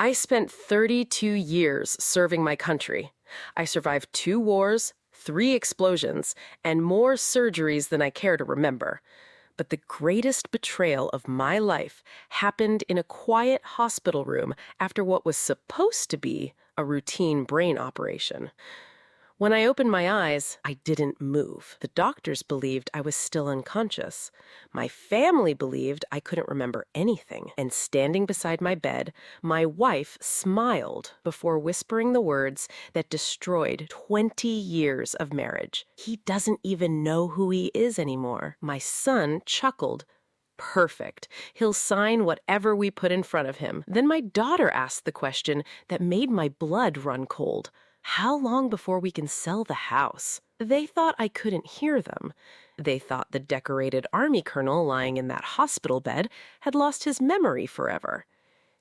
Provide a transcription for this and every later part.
I spent 32 years serving my country. I survived 2 wars, 3 explosions, and more surgeries than I care to remember. But the greatest betrayal of my life happened in a quiet hospital room after what was supposed to be a routine brain operation. When I opened my eyes, I didn't move. The doctors believed I was still unconscious. My family believed I couldn't remember anything. And standing beside my bed, my wife smiled before whispering the words that destroyed 20 years of marriage. "He doesn't even know who he is anymore." My son chuckled. "Perfect. He'll sign whatever we put in front of him." Then my daughter asked the question that made my blood run cold. "How long before we can sell the house?" They thought I couldn't hear them. They thought the decorated Army colonel lying in that hospital bed had lost his memory forever.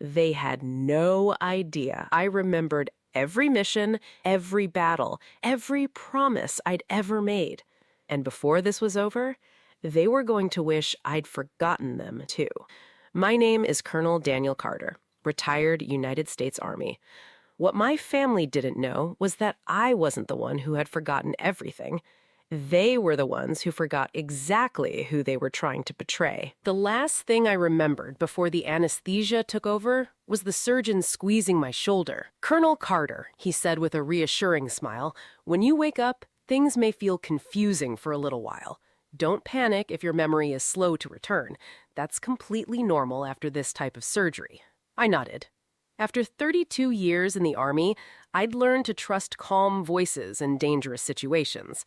They had no idea I remembered every mission, every battle, every promise I'd ever made. And before this was over, they were going to wish I'd forgotten them, too. My name is Colonel Daniel Carter, retired United States Army. What my family didn't know was that I wasn't the one who had forgotten everything. They were the ones who forgot exactly who they were trying to betray. The last thing I remembered before the anesthesia took over was the surgeon squeezing my shoulder. "Colonel Carter," he said with a reassuring smile, "when you wake up, things may feel confusing for a little while. Don't panic if your memory is slow to return. That's completely normal after this type of surgery." I nodded. After 32 years in the Army, I'd learned to trust calm voices in dangerous situations.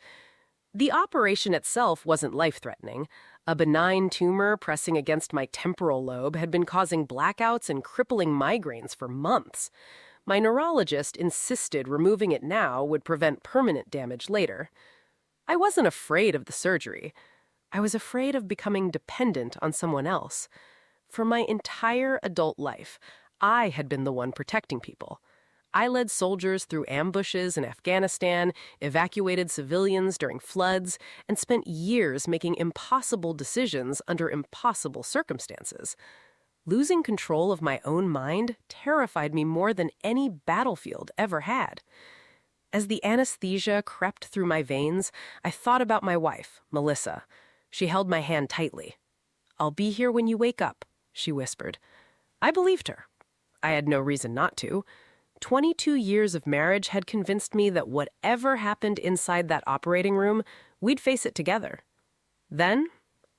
The operation itself wasn't life-threatening. A benign tumor pressing against my temporal lobe had been causing blackouts and crippling migraines for months. My neurologist insisted removing it now would prevent permanent damage later. I wasn't afraid of the surgery. I was afraid of becoming dependent on someone else. For my entire adult life, I had been the one protecting people. I led soldiers through ambushes in Afghanistan, evacuated civilians during floods, and spent years making impossible decisions under impossible circumstances. Losing control of my own mind terrified me more than any battlefield ever had. As the anesthesia crept through my veins, I thought about my wife, Melissa. She held my hand tightly. "I'll be here when you wake up," she whispered. I believed her. I had no reason not to. 22 years of marriage had convinced me that whatever happened inside that operating room, we'd face it together. Then,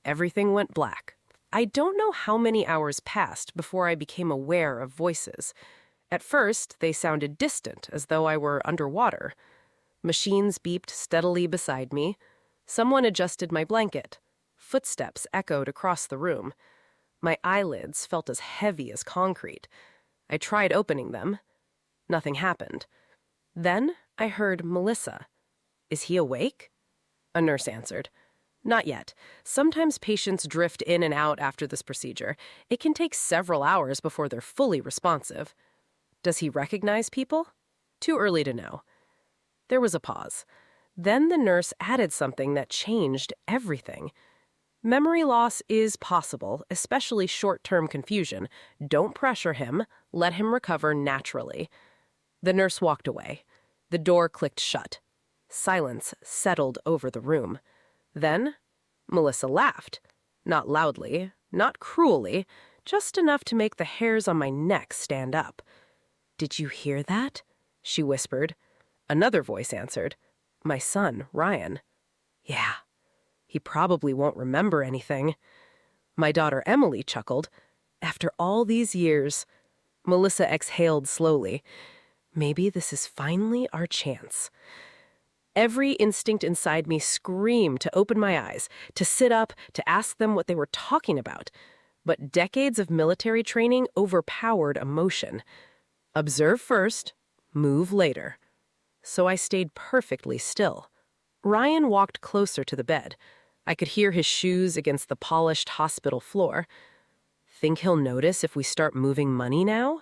everything went black. I don't know how many hours passed before I became aware of voices. At first, they sounded distant, as though I were underwater. Machines beeped steadily beside me. Someone adjusted my blanket. Footsteps echoed across the room. My eyelids felt as heavy as concrete. I tried opening them. Nothing happened. Then I heard Melissa. "Is he awake?" A nurse answered. "Not yet. Sometimes patients drift in and out after this procedure. It can take several hours before they're fully responsive." "Does he recognize people?" "Too early to know." There was a pause. Then the nurse added something that changed everything. "Memory loss is possible, especially short-term confusion. Don't pressure him. Let him recover naturally." The nurse walked away. The door clicked shut. Silence settled over the room. Then Melissa laughed. Not loudly, not cruelly, just enough to make the hairs on my neck stand up. "Did you hear that?" she whispered. Another voice answered. "My son, Ryan." "Yeah. He probably won't remember anything." My daughter Emily chuckled. "After all these years." Melissa exhaled slowly. "Maybe this is finally our chance." Every instinct inside me screamed to open my eyes, to sit up, to ask them what they were talking about. But decades of military training overpowered emotion. Observe first, move later. So I stayed perfectly still. Ryan walked closer to the bed. I could hear his shoes against the polished hospital floor. "Think he'll notice if we start moving money now?"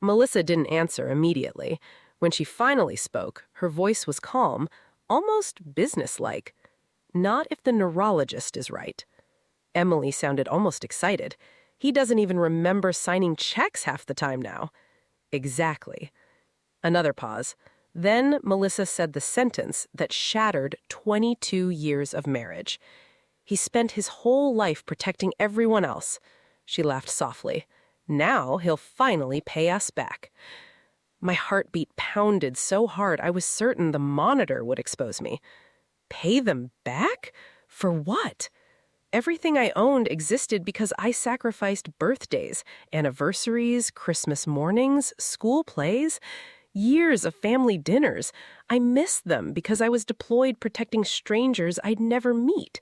Melissa didn't answer immediately. When she finally spoke, her voice was calm, almost businesslike. "Not if the neurologist is right." Emily sounded almost excited. "He doesn't even remember signing checks half the time now." Exactly. Another pause. Then Melissa said the sentence that shattered 22 years of marriage. He spent his whole life protecting everyone else. She laughed softly. Now he'll finally pay us back. My heartbeat pounded so hard I was certain the monitor would expose me. Pay them back? For what? Everything I owned existed because I sacrificed birthdays, anniversaries, Christmas mornings, school plays, years of family dinners. I missed them because I was deployed protecting strangers I'd never meet.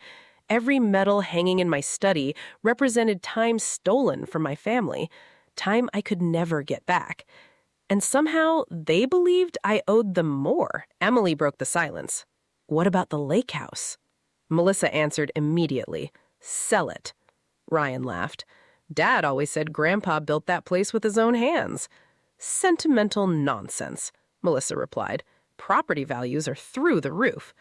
Every medal hanging in my study represented time stolen from my family, time I could never get back. And somehow they believed I owed them more. Emily broke the silence. What about the lake house? Melissa answered immediately. Sell it. Ryan laughed. Dad always said Grandpa built that place with his own hands. Sentimental nonsense, Melissa replied. Property values are through the roof.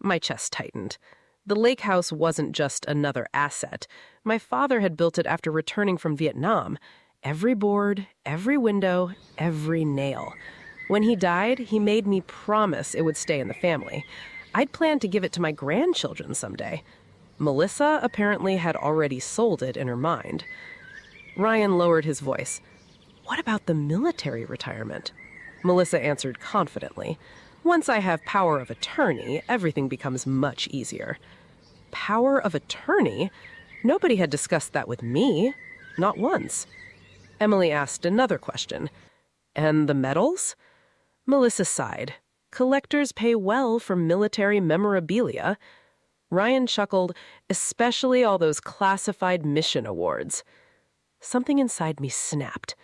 My chest tightened. The lake house wasn't just another asset. My father had built it after returning from Vietnam. Every board, every window, every nail. When he died, he made me promise it would stay in the family. I'd planned to give it to my grandchildren someday. Melissa apparently had already sold it in her mind. Ryan lowered his voice. What about the military retirement? Melissa answered confidently. Once I have power of attorney, everything becomes much easier. Power of attorney? Nobody had discussed that with me. Not once. Emily asked another question. And the medals? Melissa sighed. Collectors pay well for military memorabilia. Ryan chuckled, especially all those classified mission awards. Something inside me snapped.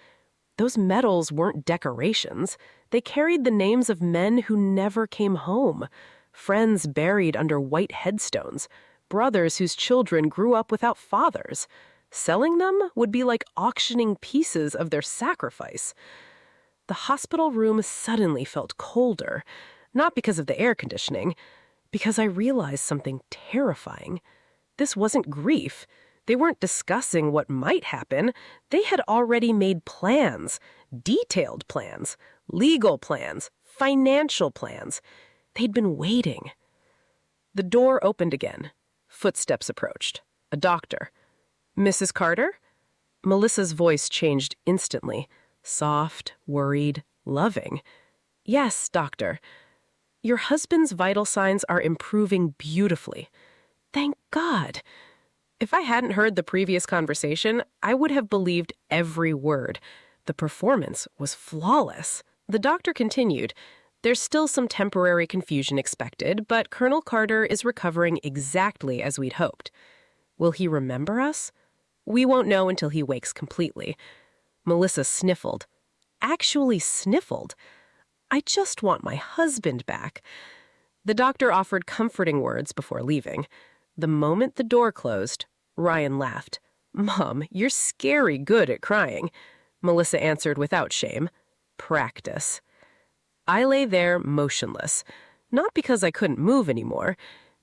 Those medals weren't decorations. They carried the names of men who never came home, friends buried under white headstones, brothers whose children grew up without fathers. Selling them would be like auctioning pieces of their sacrifice. The hospital room suddenly felt colder, not because of the air conditioning, because I realized something terrifying. This wasn't grief. They weren't discussing what might happen. They had already made plans, detailed plans, legal plans, financial plans. They'd been waiting. The door opened again. Footsteps approached. A doctor. Mrs. Carter? Melissa's voice changed instantly. Soft, worried, loving. Yes, doctor. Your husband's vital signs are improving beautifully. Thank God. If I hadn't heard the previous conversation, I would have believed every word. The performance was flawless. The doctor continued, There's still some temporary confusion expected, but Colonel Carter is recovering exactly as we'd hoped. Will he remember us? We won't know until he wakes completely. Melissa sniffled. Actually sniffled. I just want my husband back. The doctor offered comforting words before leaving. The moment the door closed, Ryan laughed. Mom, you're scary good at crying. Melissa answered without shame. Practice. I lay there motionless, not because I couldn't move anymore,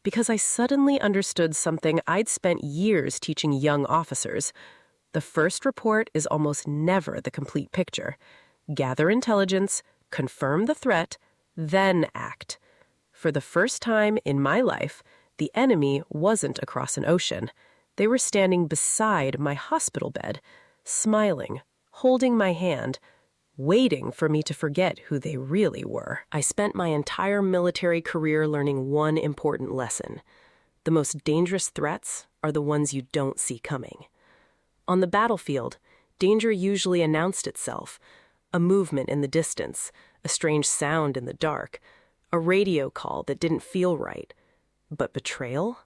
because I suddenly understood something I'd spent years teaching young officers. The first report is almost never the complete picture. Gather intelligence, confirm the threat, then act. For the first time in my life, the enemy wasn't across an ocean. They were standing beside my hospital bed, smiling, holding my hand, waiting for me to forget who they really were. I spent my entire military career learning one important lesson. The most dangerous threats are the ones you don't see coming. On the battlefield, danger usually announced itself. A movement in the distance, a strange sound in the dark, a radio call that didn't feel right. But betrayal?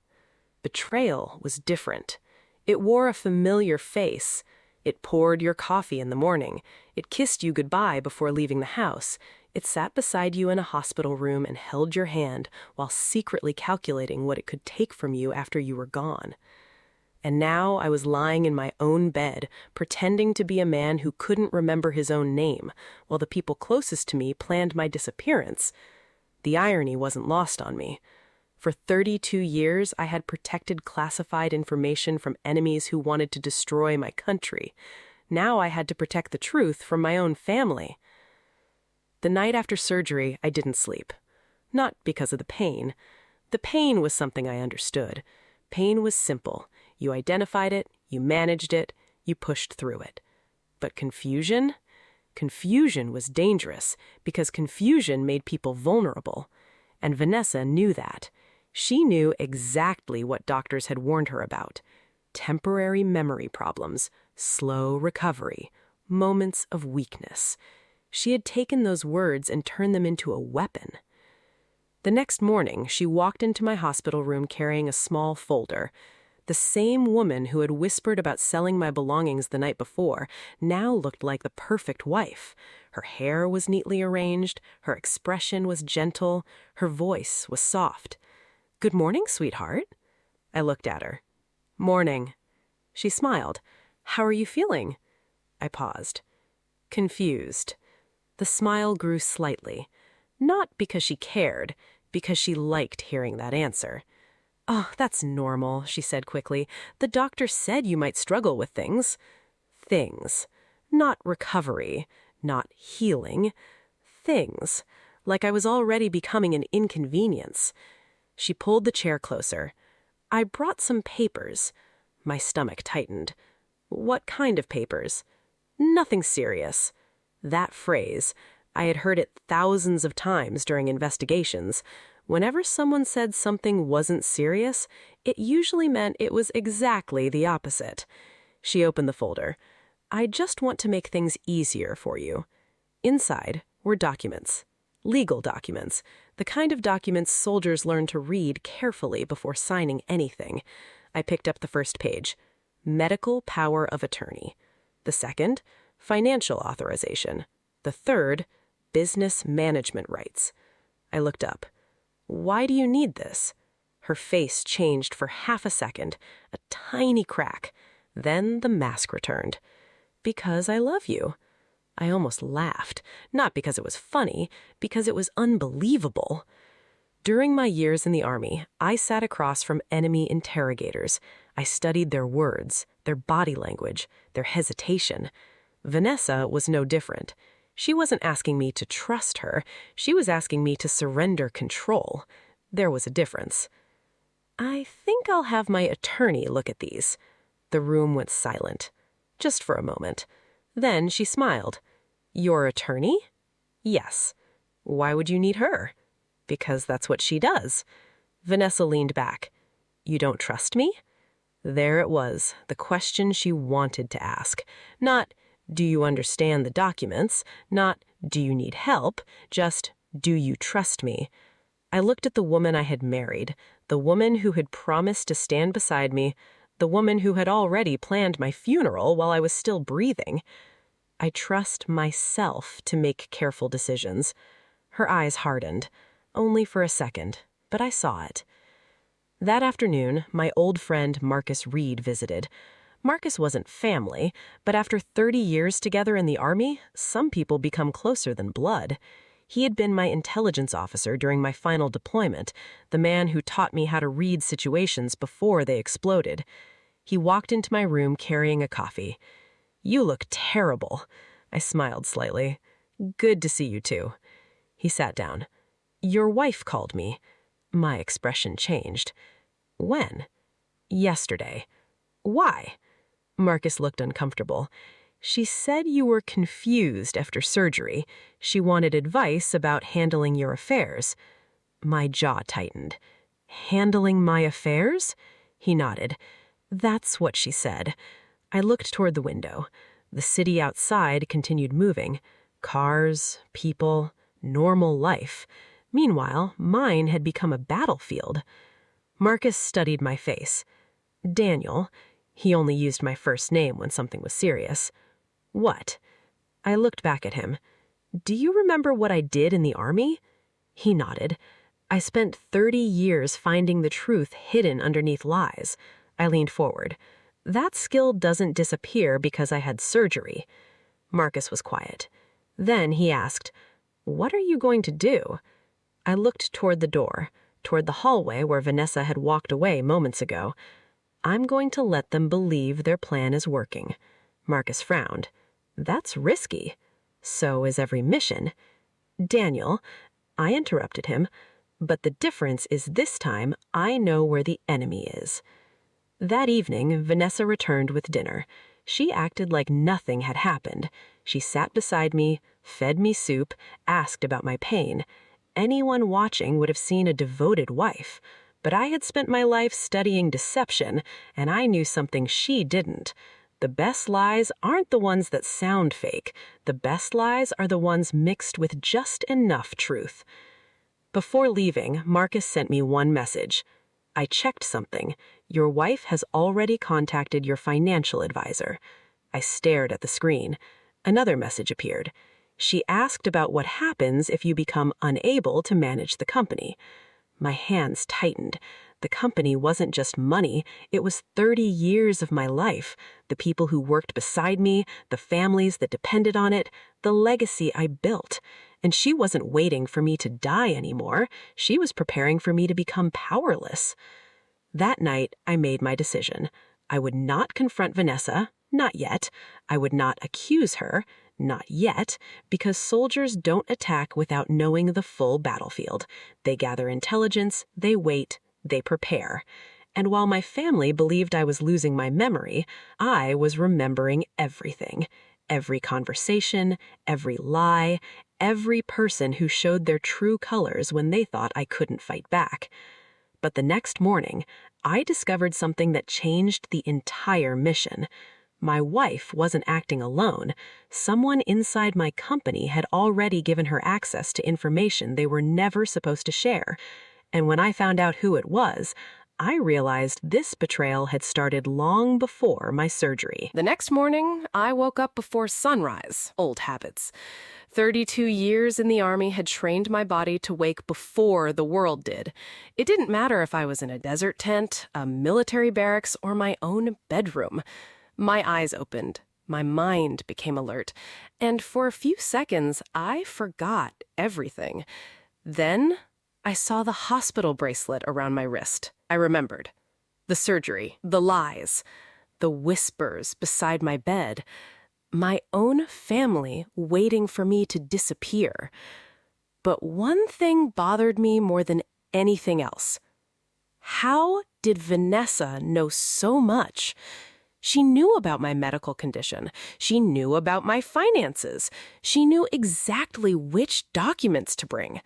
Betrayal was different. It wore a familiar face. It poured your coffee in the morning. It kissed you goodbye before leaving the house. It sat beside you in a hospital room and held your hand while secretly calculating what it could take from you after you were gone. And now I was lying in my own bed, pretending to be a man who couldn't remember his own name, while the people closest to me planned my disappearance. The irony wasn't lost on me. For 32 years, I had protected classified information from enemies who wanted to destroy my country. Now I had to protect the truth from my own family. The night after surgery, I didn't sleep. Not because of the pain. The pain was something I understood. Pain was simple. You identified it, you managed it, you pushed through it. But confusion? Confusion was dangerous because confusion made people vulnerable. And Vanessa knew that. She knew exactly what doctors had warned her about. Temporary memory problems, slow recovery, moments of weakness. She had taken those words and turned them into a weapon. The next morning, she walked into my hospital room carrying a small folder. The same woman who had whispered about selling my belongings the night before now looked like the perfect wife. Her hair was neatly arranged, her expression was gentle, her voice was soft. "Good morning, sweetheart." I looked at her. "Morning." She smiled. "How are you feeling?" I paused. Confused. The smile grew slightly. Not because she cared, because she liked hearing that answer. "Oh, that's normal," she said quickly. "The doctor said you might struggle with things." Things. Not recovery. Not healing. Things. Like I was already becoming an inconvenience. She pulled the chair closer. "I brought some papers." My stomach tightened. "What kind of papers?" "Nothing serious." That phrase, I had heard it thousands of times during investigations. Whenever someone said something wasn't serious, it usually meant it was exactly the opposite. She opened the folder. "I just want to make things easier for you." Inside were documents. Legal documents. The kind of documents soldiers learn to read carefully before signing anything. I picked up the first page. Medical power of attorney. The second, financial authorization. The third, business management rights. I looked up. "Why do you need this?" Her face changed for half a second, a tiny crack. Then the mask returned. "Because I love you." I almost laughed, not because it was funny, because it was unbelievable. During my years in the Army, I sat across from enemy interrogators. I studied their words, their body language, their hesitation. Vanessa was no different. She wasn't asking me to trust her. She was asking me to surrender control. There was a difference. "I think I'll have my attorney look at these." The room went silent. Just for a moment. Then she smiled. "Your attorney?" "Yes." "Why would you need her?" "Because that's what she does." Vanessa leaned back. "You don't trust me?" There it was, the question she wanted to ask. Not, "Do you understand the documents?" Not, "Do you need help?" Just, "Do you trust me?" I looked at the woman I had married, the woman who had promised to stand beside me, the woman who had already planned my funeral while I was still breathing. I trust myself to make careful decisions. Her eyes hardened, only for a second, but I saw it. That afternoon, my old friend Marcus Reed visited. Marcus wasn't family, but after 30 years together in the Army, some people become closer than blood. He had been my intelligence officer during my final deployment, the man who taught me how to read situations before they exploded. He walked into my room carrying a coffee. "You look terrible." I smiled slightly. "Good to see you too." He sat down. "Your wife called me." My expression changed. "When?" "Yesterday." "Why?" Marcus looked uncomfortable. "She said you were confused after surgery. She wanted advice about handling your affairs." My jaw tightened. "Handling my affairs?" He nodded. "That's what she said." I looked toward the window. The city outside continued moving. Cars, people, normal life. Meanwhile, mine had become a battlefield. Marcus studied my face. "Daniel," he only used my first name when something was serious. "What?" I looked back at him. "Do you remember what I did in the Army?" He nodded. "I spent 30 years finding the truth hidden underneath lies." I leaned forward. "That skill doesn't disappear because I had surgery." Marcus was quiet. Then he asked, "What are you going to do?" I looked toward the door, toward the hallway where Vanessa had walked away moments ago. "I'm going to let them believe their plan is working." Marcus frowned. That's risky. So is every mission. Daniel, I interrupted him, but the difference is this time I know where the enemy is. That evening, Vanessa returned with dinner. She acted like nothing had happened. She sat beside me, fed me soup, asked about my pain. Anyone watching would have seen a devoted wife. But I had spent my life studying deception, and I knew something she didn't. The best lies aren't the ones that sound fake. The best lies are the ones mixed with just enough truth. Before leaving, Marcus sent me one message. I checked something. Your wife has already contacted your financial advisor. I stared at the screen. Another message appeared. She asked about what happens if you become unable to manage the company. My hands tightened. The company wasn't just money, it was 30 years of my life, the people who worked beside me, the families that depended on it, the legacy I built. And she wasn't waiting for me to die anymore. She was preparing for me to become powerless. That night, I made my decision. I would not confront Vanessa, not yet. I would not accuse her, not yet, because soldiers don't attack without knowing the full battlefield. They gather intelligence, they wait, they prepare. And while my family believed I was losing my memory, I was remembering everything. Every conversation, every lie, every person who showed their true colors when they thought I couldn't fight back. But the next morning, I discovered something that changed the entire mission. My wife wasn't acting alone. Someone inside my company had already given her access to information they were never supposed to share. And when I found out who it was, I realized this betrayal had started long before my surgery. The next morning, I woke up before sunrise. Old habits. 32 years in the Army had trained my body to wake before the world did. It didn't matter if I was in a desert tent, a military barracks, or my own bedroom. My eyes opened. My mind became alert. And for a few seconds, I forgot everything. Then I saw the hospital bracelet around my wrist. I remembered. The surgery, the lies, the whispers beside my bed, my own family waiting for me to disappear. But one thing bothered me more than anything else. How did Vanessa know so much? She knew about my medical condition. She knew about my finances. She knew exactly which documents to bring.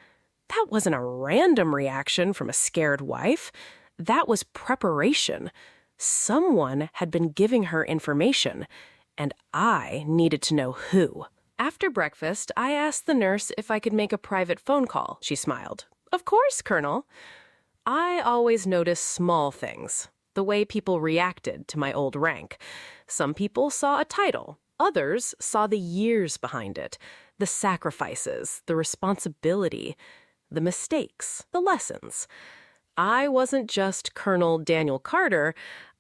That wasn't a random reaction from a scared wife. That was preparation. Someone had been giving her information, and I needed to know who. After breakfast, I asked the nurse if I could make a private phone call. She smiled. Of course, Colonel. I always notice small things, the way people reacted to my old rank. Some people saw a title. Others saw the years behind it, the sacrifices, the responsibility, the mistakes, the lessons. I wasn't just Colonel Daniel Carter.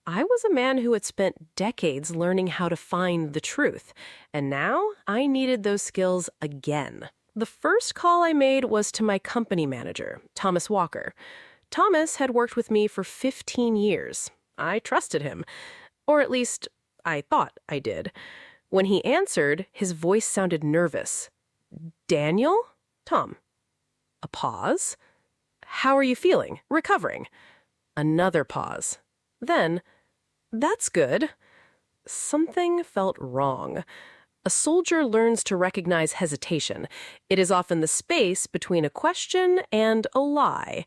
I was a man who had spent decades learning how to find the truth, and now I needed those skills again. The first call I made was to my company manager, Thomas Walker. Thomas had worked with me for 15 years. I trusted him, or at least I thought I did. When he answered, his voice sounded nervous. Daniel? Tom. A pause. How are you feeling? Recovering. Another pause. Then, that's good. Something felt wrong. A soldier learns to recognize hesitation. It is often the space between a question and a lie.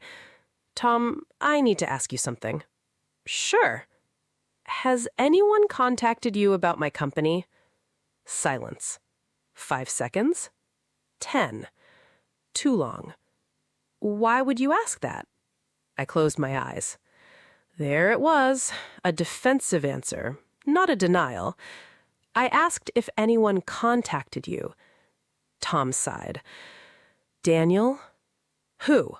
Tom, I need to ask you something. Sure. Has anyone contacted you about my company? Silence. 5 seconds. 10. Too long. Why would you ask that? I closed my eyes. There it was, a defensive answer, not a denial. I asked if anyone contacted you. Tom sighed. Daniel? Who?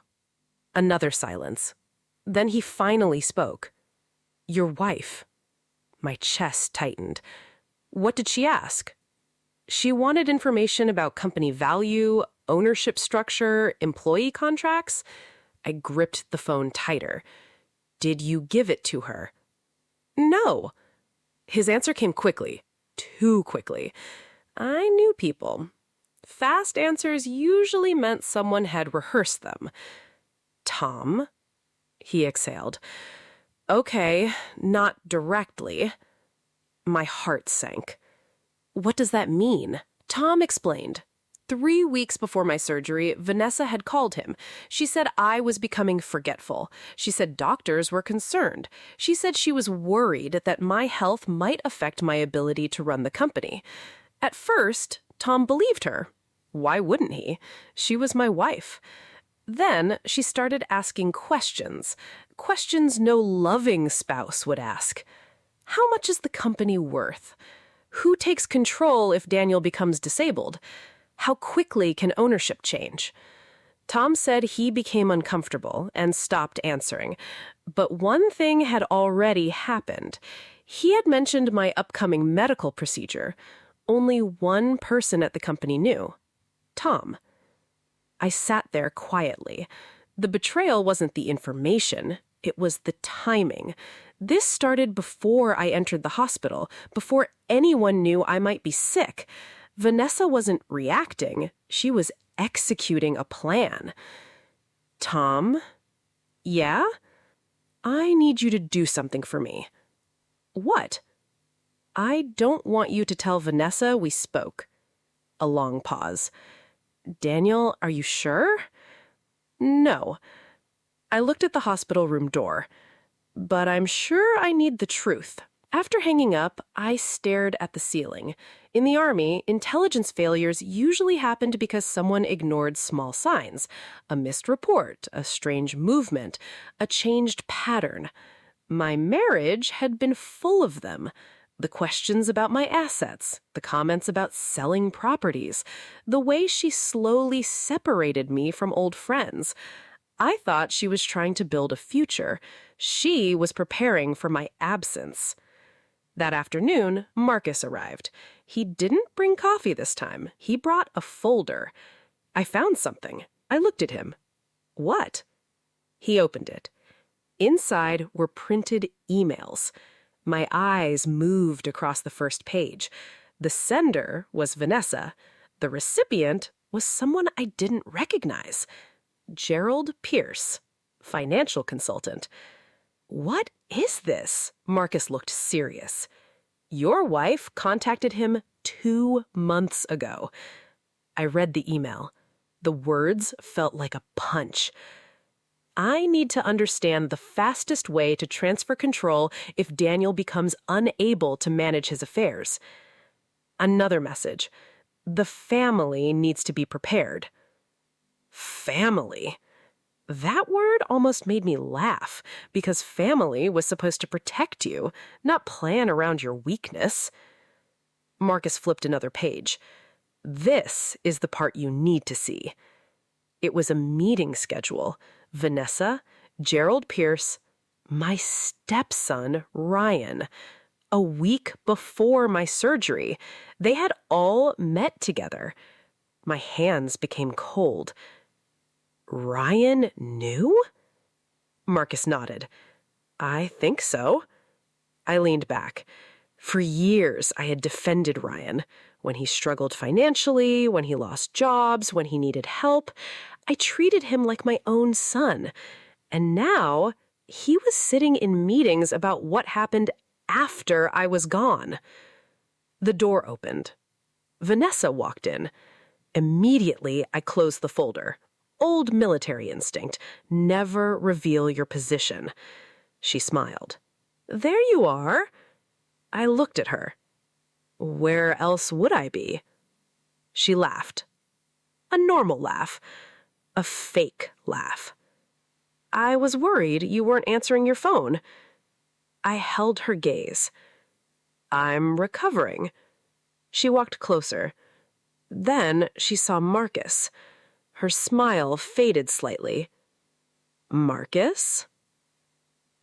Another silence. Then he finally spoke. Your wife. My chest tightened. What did she ask? She wanted information about company value, ownership structure, employee contracts. I gripped the phone tighter. Did you give it to her? No. His answer came quickly. too quickly. I knew people. Fast answers usually meant someone had rehearsed them. Tom? He exhaled. Okay, not directly. My heart sank. What does that mean? Tom explained. 3 weeks before my surgery, Vanessa had called him. She said I was becoming forgetful. She said doctors were concerned. She said she was worried that my health might affect my ability to run the company. At first, Tom believed her. Why wouldn't he? She was my wife. Then she started asking questions. Questions no loving spouse would ask. How much is the company worth? Who takes control if Daniel becomes disabled? How quickly can ownership change? Tom said he became uncomfortable and stopped answering. But one thing had already happened. He had mentioned my upcoming medical procedure. Only one person at the company knew. Tom. I sat there quietly. The betrayal wasn't the information. It was the timing. This started before I entered the hospital, before anyone knew I might be sick. Vanessa wasn't reacting. She was executing a plan. Tom? Yeah? I need you to do something for me. What? I don't want you to tell Vanessa we spoke. A long pause. Daniel, are you sure? No. I looked at the hospital room door. But I'm sure I need the truth. After hanging up, I stared at the ceiling. In the Army, intelligence failures usually happened because someone ignored small signs. A missed report, a strange movement, a changed pattern. My marriage had been full of them. The questions about my assets, the comments about selling properties, the way she slowly separated me from old friends. I thought she was trying to build a future. She was preparing for my absence. That afternoon, Marcus arrived. He didn't bring coffee this time. He brought a folder. I found something. I looked at him. What? He opened it. Inside were printed emails. My eyes moved across the first page. The sender was Vanessa. The recipient was someone I didn't recognize. Gerald Pierce, financial consultant. What is this? Marcus looked serious. Your wife contacted him 2 months ago. I read the email. The words felt like a punch. I need to understand the fastest way to transfer control if Daniel becomes unable to manage his affairs. Another message. The family needs to be prepared. Family. That word almost made me laugh, because family was supposed to protect you, not plan around your weakness. Marcus flipped another page. This is the part you need to see. It was a meeting schedule. Vanessa, Gerald Pierce, my stepson, Ryan. A week before my surgery. They had all met together. My hands became cold. Ryan knew? Marcus nodded. I think so. I leaned back. For years, I had defended Ryan. When he struggled financially, when he lost jobs, when he needed help, I treated him like my own son. And now, he was sitting in meetings about what happened after I was gone. The door opened. Vanessa walked in. Immediately, I closed the folder. Old military instinct. Never reveal your position. She smiled. There you are. I looked at her. Where else would I be? She laughed. A normal laugh. A fake laugh. I was worried you weren't answering your phone. I held her gaze. I'm recovering. She walked closer. Then she saw Marcus. Her smile faded slightly. Marcus?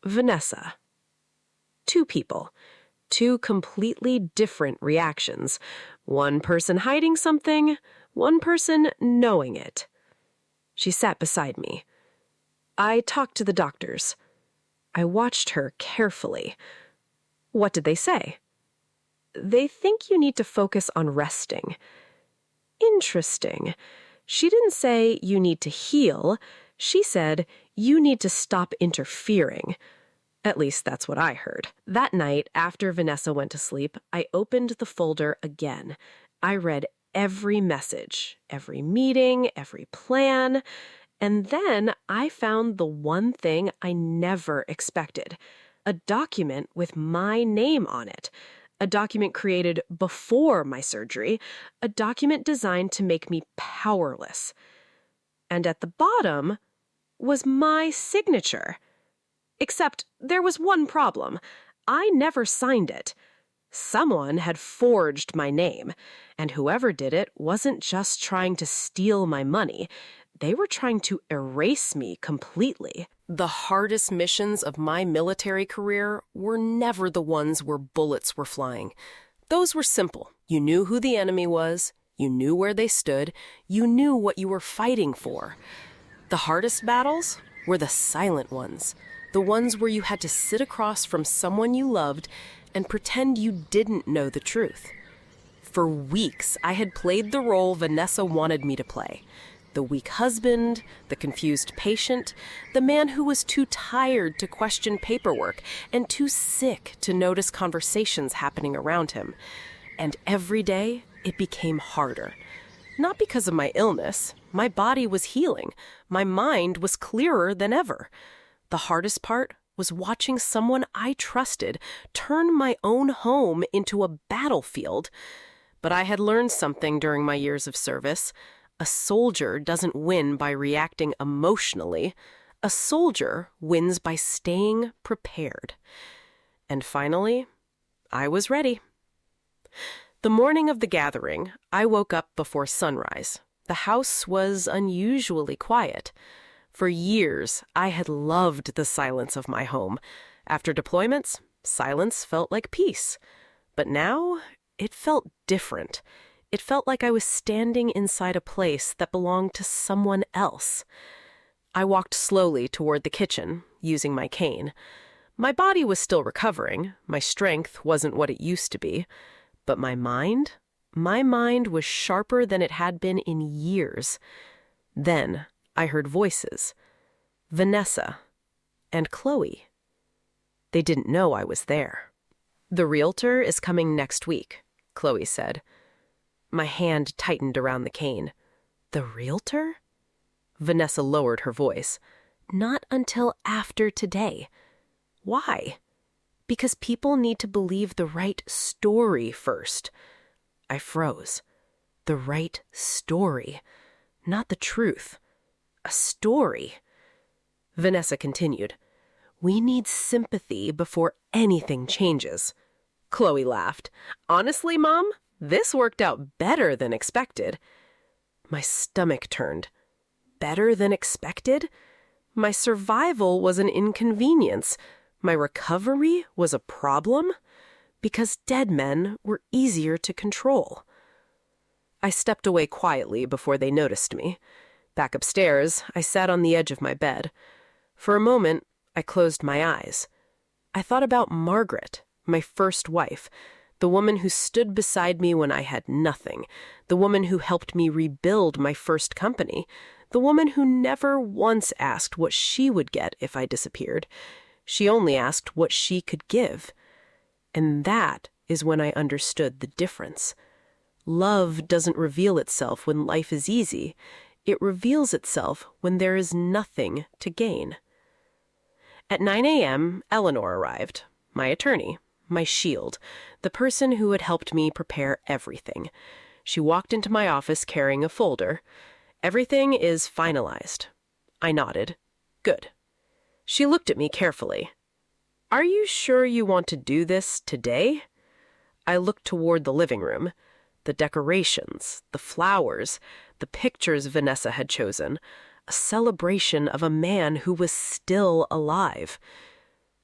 Vanessa. 2 people. 2 completely different reactions. One person hiding something, one person knowing it. She sat beside me. I talked to the doctors. I watched her carefully. What did they say? They think you need to focus on resting. Interesting. She didn't say you need to heal. She said you need to stop interfering. At least that's what I heard. That night, after Vanessa went to sleep, I opened the folder again. I read every message, every meeting, every plan, and then I found the one thing I never expected: a document with my name on it. A document created before my surgery, a document designed to make me powerless. And at the bottom was my signature. Except there was one problem. I never signed it. Someone had forged my name, and whoever did it wasn't just trying to steal my money. They were trying to erase me completely. The hardest missions of my military career were never the ones where bullets were flying. Those were simple. You knew who the enemy was, you knew where they stood, you knew what you were fighting for. The hardest battles were the silent ones, the ones where you had to sit across from someone you loved and pretend you didn't know the truth. For weeks, I had played the role Vanessa wanted me to play. The weak husband, the confused patient, the man who was too tired to question paperwork and too sick to notice conversations happening around him. And every day, it became harder. Not because of my illness. My body was healing. My mind was clearer than ever. The hardest part was watching someone I trusted turn my own home into a battlefield. But I had learned something during my years of service. A soldier doesn't win by reacting emotionally. A soldier wins by staying prepared. And finally, I was ready. The morning of the gathering, I woke up before sunrise. The house was unusually quiet. For years, I had loved the silence of my home. After deployments, silence felt like peace. But now, it felt different. It felt like I was standing inside a place that belonged to someone else. I walked slowly toward the kitchen, using my cane. My body was still recovering. My strength wasn't what it used to be. But my mind was sharper than it had been in years. Then I heard voices. Vanessa and Chloe. They didn't know I was there. "The realtor is coming next week," Chloe said. My hand tightened around the cane. "The realtor?" Vanessa lowered her voice. "Not until after today." "Why?" "Because people need to believe the right story first." I froze. The right story. Not the truth. A story. Vanessa continued. "We need sympathy before anything changes." Chloe laughed. "Honestly, Mom, this worked out better than expected." My stomach turned. Better than expected? My survival was an inconvenience. My recovery was a problem? Because dead men were easier to control. I stepped away quietly before they noticed me. Back upstairs, I sat on the edge of my bed. For a moment, I closed my eyes. I thought about Margaret, my first wife, the woman who stood beside me when I had nothing, the woman who helped me rebuild my first company, the woman who never once asked what she would get if I disappeared. She only asked what she could give. And that is when I understood the difference. Love doesn't reveal itself when life is easy. It reveals itself when there is nothing to gain. At 9 a.m., Eleanor arrived, my attorney, my shield, the person who had helped me prepare everything. She walked into my office carrying a folder. "Everything is finalized." I nodded. "Good." She looked at me carefully. "Are you sure you want to do this today?" I looked toward the living room. The decorations, the flowers, the pictures Vanessa had chosen. A celebration of a man who was still alive.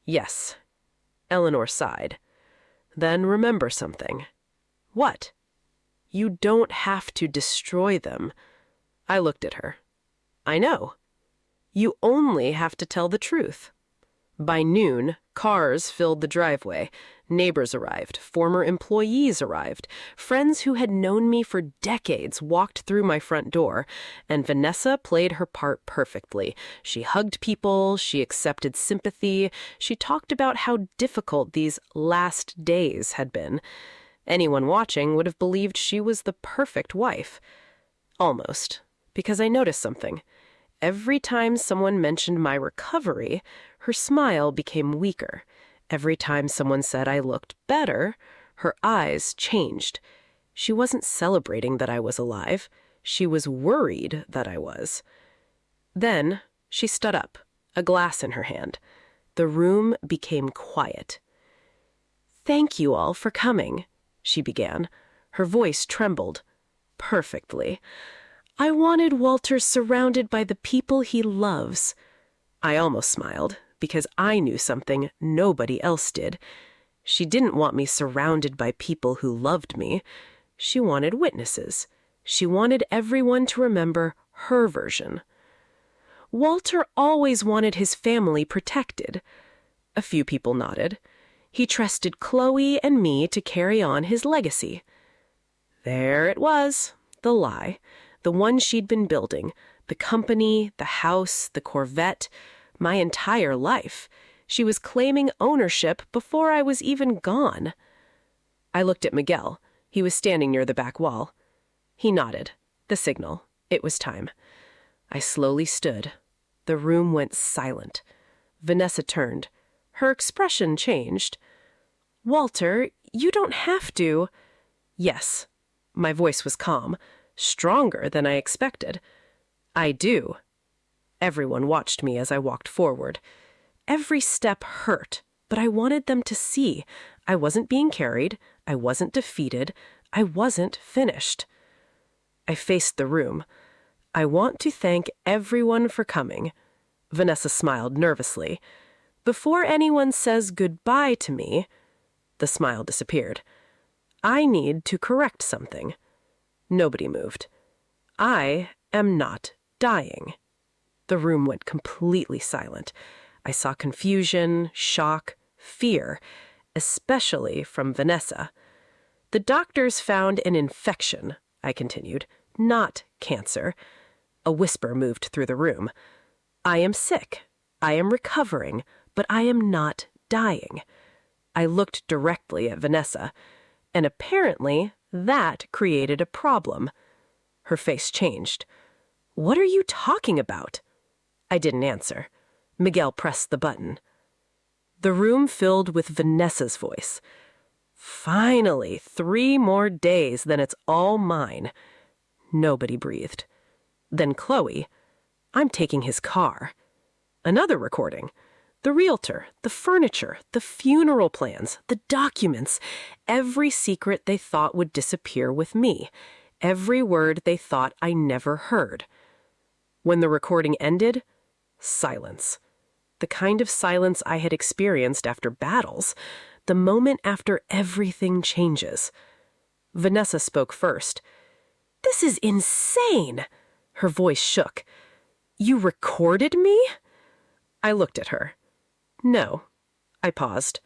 "Yes." Eleanor sighed. "Then remember something." "What?" "You don't have to destroy them." I looked at her. "I know. You only have to tell the truth." By noon, cars filled the driveway. Neighbors arrived, former employees arrived, friends who had known me for decades walked through my front door, and Vanessa played her part perfectly. She hugged people, she accepted sympathy, she talked about how difficult these last days had been. Anyone watching would have believed she was the perfect wife. Almost, because I noticed something. Every time someone mentioned my recovery, her smile became weaker. Every time someone said I looked better, her eyes changed. She wasn't celebrating that I was alive. She was worried that I was. Then she stood up, a glass in her hand. The room became quiet. "Thank you all for coming," she began. Her voice trembled. Perfectly. "I wanted Walter surrounded by the people he loves." I almost smiled, because I knew something nobody else did. She didn't want me surrounded by people who loved me. She wanted witnesses. She wanted everyone to remember her version. Walter always wanted his family protected. A few people nodded. He trusted Chloe and me to carry on his legacy. There it was, the lie, the one she'd been building, the company, the house, the Corvette, my entire life. She was claiming ownership before I was even gone. I looked at Miguel. He was standing near the back wall. He nodded. The signal. It was time. I slowly stood. The room went silent. Vanessa turned. Her expression changed. "Walter, you don't have to." "Yes." My voice was calm, stronger than I expected. "I do." Everyone watched me as I walked forward. Every step hurt, but I wanted them to see. I wasn't being carried. I wasn't defeated. I wasn't finished. I faced the room. "I want to thank everyone for coming." Vanessa smiled nervously. "Before anyone says goodbye to me," the smile disappeared, "I need to correct something." Nobody moved. "I am not dying." The room went completely silent. I saw confusion, shock, fear, especially from Vanessa. "The doctors found an infection," I continued, "not cancer." A whisper moved through the room. "I am sick. I am recovering, but I am not dying." I looked directly at Vanessa, and apparently that created a problem. Her face changed. "What are you talking about?" I didn't answer. Miguel pressed the button. The room filled with Vanessa's voice. "Finally, 3 more days, then it's all mine." Nobody breathed. Then Chloe, "I'm taking his car." Another recording. The realtor, the furniture, the funeral plans, the documents, every secret they thought would disappear with me, every word they thought I never heard. When the recording ended, silence. The kind of silence I had experienced after battles, the moment after everything changes. Vanessa spoke first. "This is insane!" Her voice shook. "You recorded me?" I looked at her. "No." I paused.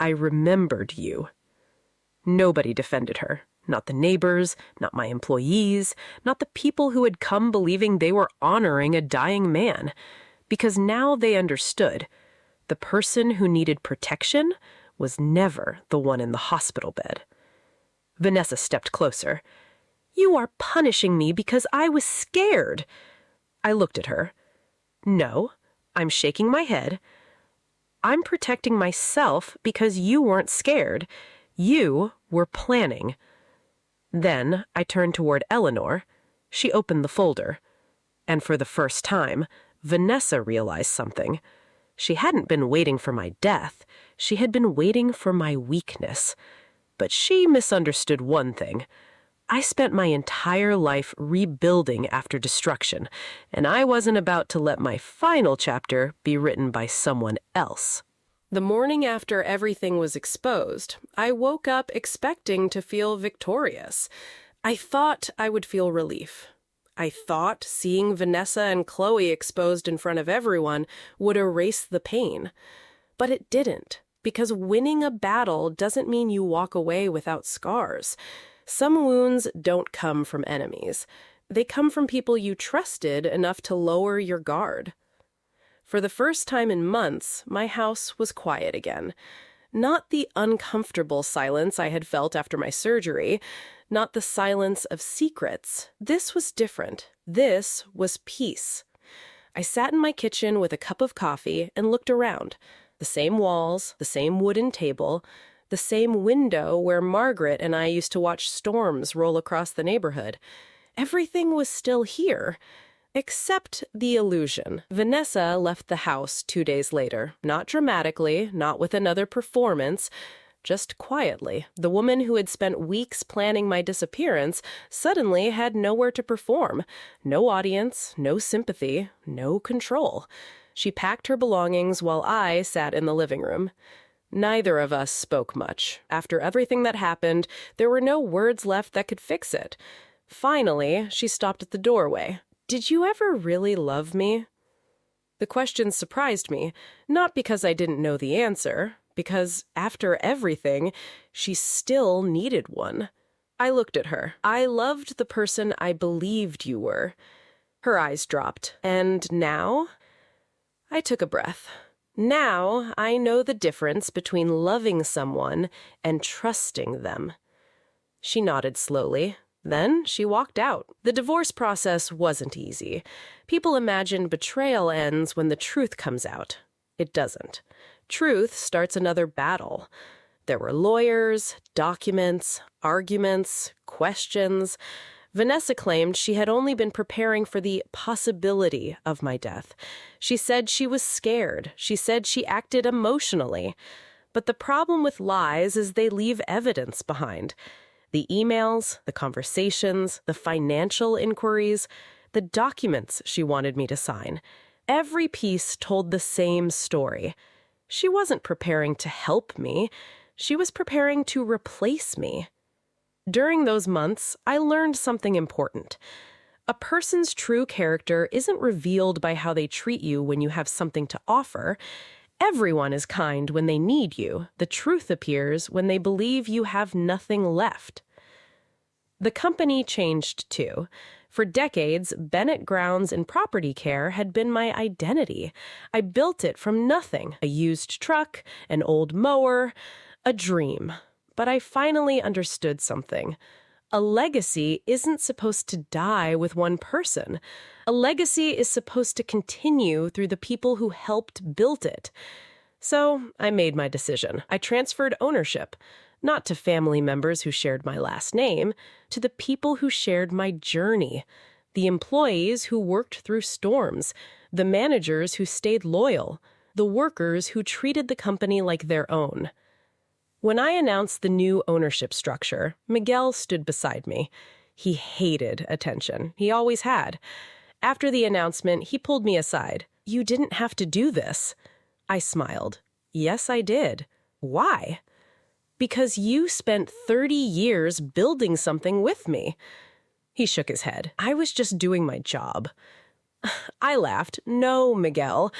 "I remembered you." Nobody defended her. Not the neighbors, not my employees, not the people who had come believing they were honoring a dying man. Because now they understood. The person who needed protection was never the one in the hospital bed. Vanessa stepped closer. "You are punishing me because I was scared." I looked at her. "No," I'm shaking my head. "I'm protecting myself because you weren't scared. You were planning." Then I turned toward Eleanor. She opened the folder. And for the first time, Vanessa realized something. She hadn't been waiting for my death. She had been waiting for my weakness. But she misunderstood one thing. I spent my entire life rebuilding after destruction, and I wasn't about to let my final chapter be written by someone else. The morning after everything was exposed, I woke up expecting to feel victorious. I thought I would feel relief. I thought seeing Vanessa and Chloe exposed in front of everyone would erase the pain. But it didn't. Because winning a battle doesn't mean you walk away without scars. Some wounds don't come from enemies. They come from people you trusted enough to lower your guard. For the first time in months, my house was quiet again. Not the uncomfortable silence I had felt after my surgery, not the silence of secrets. This was different. This was peace. I sat in my kitchen with a cup of coffee and looked around. The same walls, the same wooden table, the same window where Margaret and I used to watch storms roll across the neighborhood. Everything was still here, except the illusion. Vanessa left the house 2 days later, not dramatically, not with another performance, just quietly. The woman who had spent weeks planning my disappearance suddenly had nowhere to perform. No audience, no sympathy, no control. She packed her belongings while I sat in the living room. Neither of us spoke much. After everything that happened, there were no words left that could fix it. Finally, she stopped at the doorway. "Did you ever really love me?" The question surprised me, not because I didn't know the answer, because after everything, she still needed one. I looked at her. "I loved the person I believed you were." Her eyes dropped. "And now?" I took a breath. "Now I know the difference between loving someone and trusting them." She nodded slowly. Then she walked out. The divorce process wasn't easy. People imagine betrayal ends when the truth comes out. It doesn't. Truth starts another battle. There were lawyers, documents, arguments, questions. Vanessa claimed she had only been preparing for the possibility of my death. She said she was scared. She said she acted emotionally. But the problem with lies is they leave evidence behind. The emails, the conversations, the financial inquiries, the documents she wanted me to sign. Every piece told the same story. She wasn't preparing to help me. She was preparing to replace me. During those months, I learned something important. A person's true character isn't revealed by how they treat you when you have something to offer. Everyone is kind when they need you. The truth appears when they believe you have nothing left. The company changed too. For decades, Bennett Grounds and Property Care had been my identity. I built it from nothing, a used truck, an old mower, a dream. But I finally understood something. A legacy isn't supposed to die with one person. A legacy is supposed to continue through the people who helped build it. So I made my decision. I transferred ownership, not to family members who shared my last name, to the people who shared my journey, the employees who worked through storms, the managers who stayed loyal, the workers who treated the company like their own. When I announced the new ownership structure, Miguel stood beside me. He hated attention. He always had. After the announcement, he pulled me aside. "You didn't have to do this." I smiled. "Yes, I did." "Why?" "Because you spent 30 years building something with me." He shook his head. "I was just doing my job." I laughed. "No, Miguel."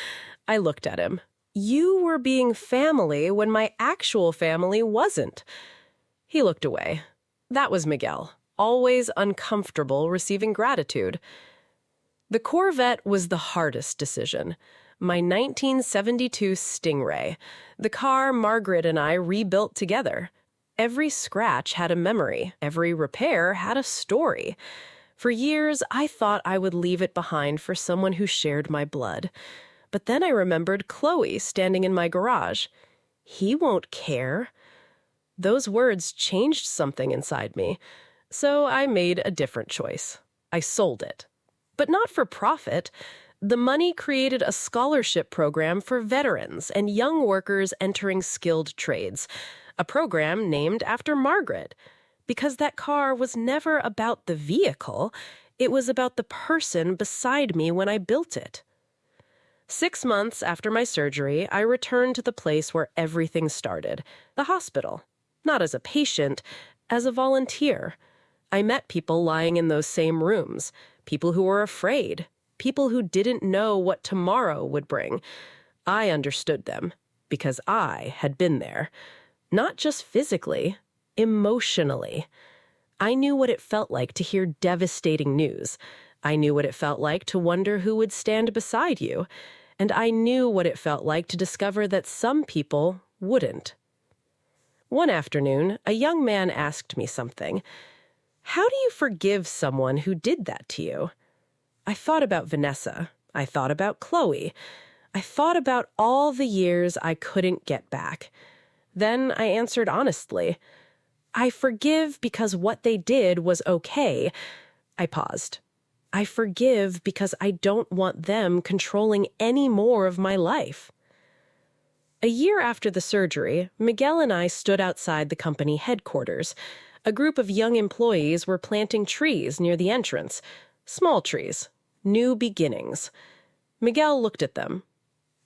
I looked at him. "You were being family when my actual family wasn't." He looked away. That was Miguel, always uncomfortable receiving gratitude. The Corvette was the hardest decision. My 1972 Stingray, the car Margaret and I rebuilt together. Every scratch had a memory. Every repair had a story. For years, I thought I would leave it behind for someone who shared my blood. But then I remembered Chloe standing in my garage. "He won't care." Those words changed something inside me. So I made a different choice. I sold it. But not for profit. The money created a scholarship program for veterans and young workers entering skilled trades, a program named after Margaret. Because that car was never about the vehicle, it was about the person beside me when I built it. 6 months after my surgery, I returned to the place where everything started, the hospital. Not as a patient, as a volunteer. I met people lying in those same rooms, people who were afraid, people who didn't know what tomorrow would bring. I understood them. because I had been there. Not just physically, emotionally. I knew what it felt like to hear devastating news. I knew what it felt like to wonder who would stand beside you. And I knew what it felt like to discover that some people wouldn't. One afternoon, a young man asked me something. How do you forgive someone who did that to you? I thought about Vanessa. I thought about Chloe. I thought about all the years I couldn't get back. Then I answered honestly. I forgive because what they did was okay. I paused. I forgive because I don't want them controlling any more of my life. A year after the surgery, Miguel and I stood outside the company headquarters. A group of young employees were planting trees near the entrance. Small trees. New beginnings. Miguel looked at them.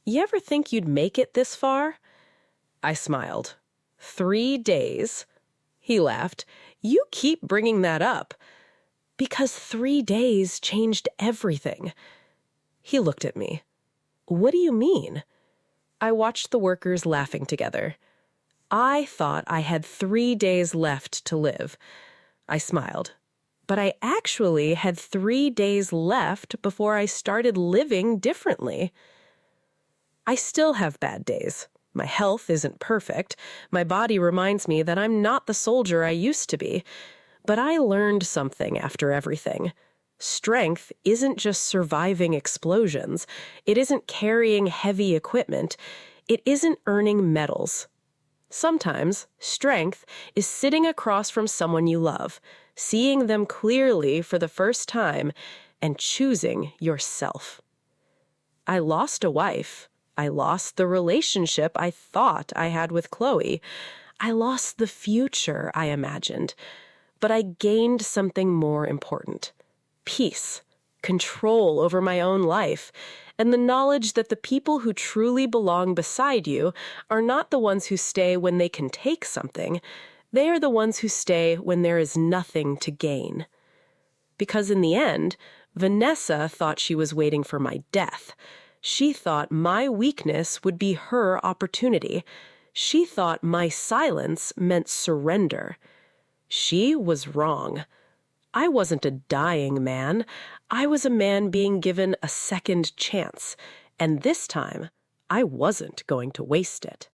You ever think you'd make it this far? I smiled. 3 days. He laughed. You keep bringing that up. Because 3 days changed everything. He looked at me. What do you mean? I watched the workers laughing together. I thought I had 3 days left to live. I smiled. But I actually had 3 days left before I started living differently. I still have bad days. My health isn't perfect. My body reminds me that I'm not the soldier I used to be. But I learned something after everything. Strength isn't just surviving explosions. It isn't carrying heavy equipment. It isn't earning medals. Sometimes, strength is sitting across from someone you love, seeing them clearly for the first time, and choosing yourself. I lost a wife. I lost the relationship I thought I had with Chloe. I lost the future I imagined. But I gained something more important. Peace, control over my own life, and the knowledge that the people who truly belong beside you are not the ones who stay when they can take something. They are the ones who stay when there is nothing to gain. Because in the end, Vanessa thought she was waiting for my death. She thought my weakness would be her opportunity. She thought my silence meant surrender. She was wrong. I wasn't a dying man. I was a man being given a second chance. And this time, I wasn't going to waste it.